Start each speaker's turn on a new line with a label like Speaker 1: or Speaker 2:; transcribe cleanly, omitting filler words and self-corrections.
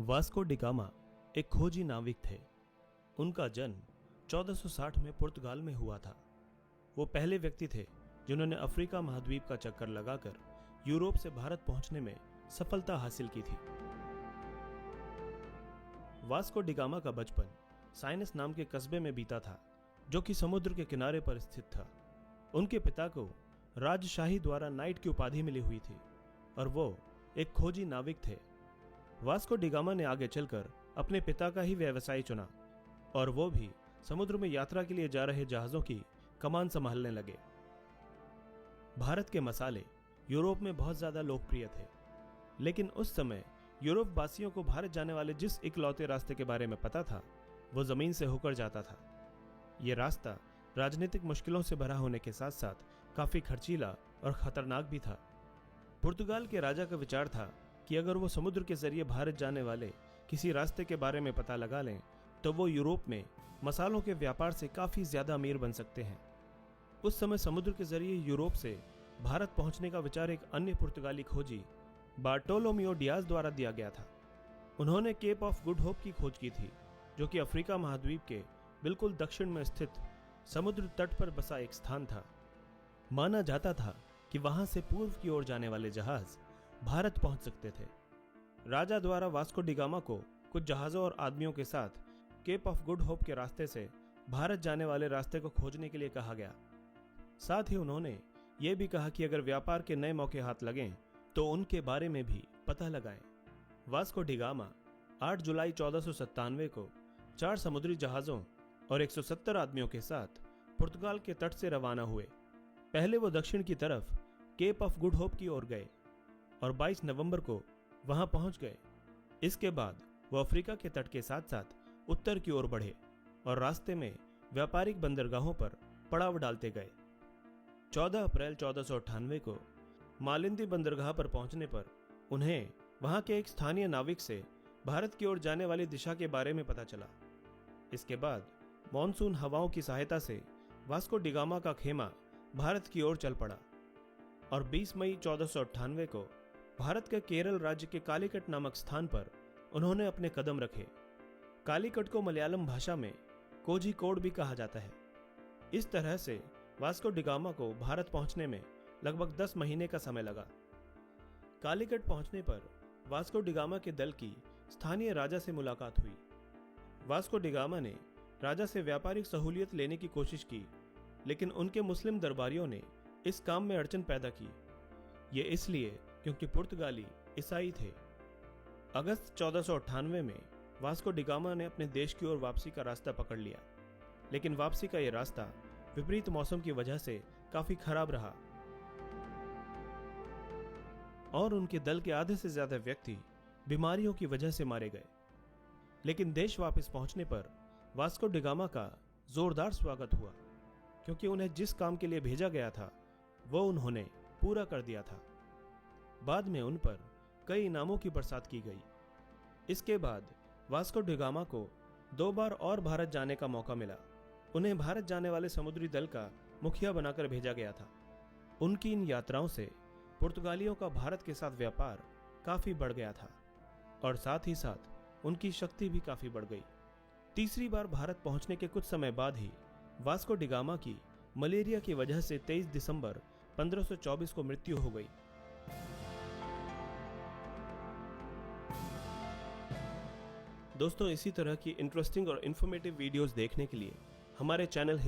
Speaker 1: Vasco D gamma एक खोजी नाविक थे। उनका जन्म 1460 में पुर्तगाल में हुआ था। वो पहले व्यक्ति थे जिन्होंने अफ्रीका महाद्वीप का चक्कर लगाकर यूरोप से भारत पहुंचने में सफलता हासिल की थी। वास्को डी गामा का बचपन साइनस नाम के कस्बे में बीता था, जो कि समुद्र के किनारे पर स्थित था। उनके पिता को राजशाही द्वारा नाइट की उपाधि मिली हुई थी और वो एक खोजी नाविक थे। वास्को डी गामा ने आगे चलकर अपने पिता का ही व्यवसाय चुना और वो भी समुद्र में यात्रा के लिए जा रहे जहाजों की कमान संभालने लगे। भारत के मसाले यूरोप में बहुत ज्यादा लोकप्रिय थे, लेकिन उस समय यूरोप वासियों को भारत जाने वाले जिस इकलौते रास्ते के बारे में पता था, वो जमीन से होकर जाता था। ये रास्ता राजनीतिक मुश्किलों से भरा होने के साथ साथ काफी खर्चीला और खतरनाक भी था। पुर्तगाल के राजा का विचार था कि अगर वो समुद्र के जरिए भारत जाने वाले किसी रास्ते के बारे में पता लगा लें तो वो यूरोप में मसालों के व्यापार से काफी ज्यादा अमीर बन सकते हैं। उस समय समुद्र के जरिए यूरोप से भारत पहुंचने का विचार एक अन्य पुर्तगाली खोजी बार्टोलोमियो डियाज द्वारा दिया गया था। उन्होंने केप ऑफ गुड होप की खोज की थी, जो कि अफ्रीका महाद्वीप के बिल्कुल दक्षिण में स्थित समुद्र तट पर बसा एक स्थान था। माना जाता था कि वहां से पूर्व की ओर जाने वाले जहाज भारत पहुंच सकते थे। राजा द्वारा वास्को डी गामा को कुछ जहाजों और आदमियों के साथ केप ऑफ गुड होप के रास्ते से भारत जाने वाले रास्ते को खोजने के लिए कहा गया। साथ ही उन्होंने ये भी कहा कि अगर व्यापार के नए मौके हाथ लगें तो उनके बारे में भी पता लगाएं। वास्को डी गामा 8 जुलाई 1497 को 4 समुद्री जहाजों और 170 आदमियों के साथ पुर्तगाल के तट से रवाना हुए। पहले वो दक्षिण की तरफ केप ऑफ गुड होप की ओर गए और 22 नवंबर को वहां पहुंच गए। इसके बाद वो अफ्रीका के तट के साथ साथ उत्तर की ओर बढ़े और रास्ते में व्यापारिक बंदरगाहों पर पड़ाव डालते गए। 14 अप्रैल 1498 को मालिंदी बंदरगाह पर पहुंचने पर उन्हें वहां के एक स्थानीय नाविक से भारत की ओर जाने वाली दिशा के बारे में पता चला। इसके बाद मॉनसून हवाओं की सहायता से वास्को डी गामा का खेमा भारत की ओर चल पड़ा और 20 मई 1498 को भारत के केरल राज्य के कालीकट नामक स्थान पर उन्होंने अपने कदम रखे। कालीकट को मलयालम भाषा में कोझिकोड भी कहा जाता है। इस तरह से वास्को डी गामा को भारत पहुंचने में लगभग 10 महीने का समय लगा। कालीकट पहुंचने पर वास्को डी गामा के दल की स्थानीय राजा से मुलाकात हुई। वास्को डी गामा ने राजा से व्यापारिक सहूलियत लेने की कोशिश की, लेकिन उनके मुस्लिम दरबारियों ने इस काम में अड़चन पैदा की। ये इसलिए क्योंकि पुर्तगाली ईसाई थे। अगस्त 1498 में वास्को डी गामा ने अपने देश की ओर वापसी का रास्ता पकड़ लिया, लेकिन वापसी का यह रास्ता विपरीत मौसम की वजह से काफी खराब रहा और उनके दल के आधे से ज्यादा व्यक्ति बीमारियों की वजह से मारे गए। लेकिन देश वापस पहुंचने पर वास्को डी गामा का जोरदार स्वागत हुआ, क्योंकि उन्हें जिस काम के लिए भेजा गया था वो उन्होंने पूरा कर दिया था। बाद में उन पर कई इनामों की बरसात की गई। इसके बाद वास्को डी गामा को 2 बार और भारत जाने का मौका मिला। उन्हें भारत जाने वाले समुद्री दल का मुखिया बनाकर भेजा गया था। उनकी इन यात्राओं से पुर्तगालियों का भारत के साथ व्यापार काफी बढ़ गया था और साथ ही साथ उनकी शक्ति भी काफी बढ़ गई। तीसरी बार भारत पहुंचने के कुछ समय बाद ही वास्को डी गामा की मलेरिया की वजह से 23 दिसंबर 1524 को मृत्यु हो गई। दोस्तों, इसी तरह की इंटरेस्टिंग और इन्फॉर्मेटिव वीडियोस देखने के लिए हमारे चैनल